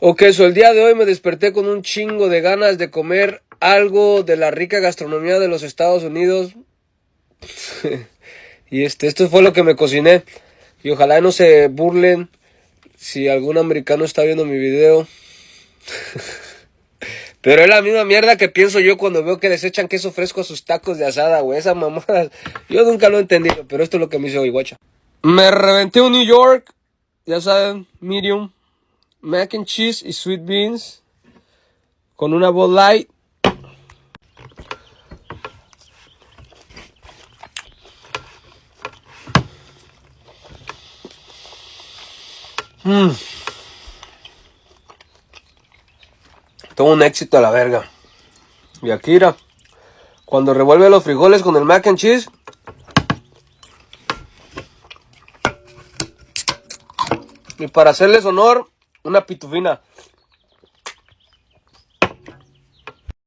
Ok, el día de hoy me desperté con un chingo de ganas de comer algo de la rica gastronomía de los Estados Unidos. Y esto fue lo que me cociné. Y ojalá no se burlen si algún americano está viendo mi video. Pero es la misma mierda que pienso yo cuando veo que les echan queso fresco a sus tacos de asada, güey. Esa mamada, yo nunca lo he entendido, pero esto es lo que me hizo hoy, guacha. Me reventé un New York, ya saben, medium, mac and cheese y sweet beans, con una Bud Light. Todo un éxito a la verga. Y Akira, cuando revuelve los frijoles con el mac and cheese. Y para hacerles honor, una pitufina.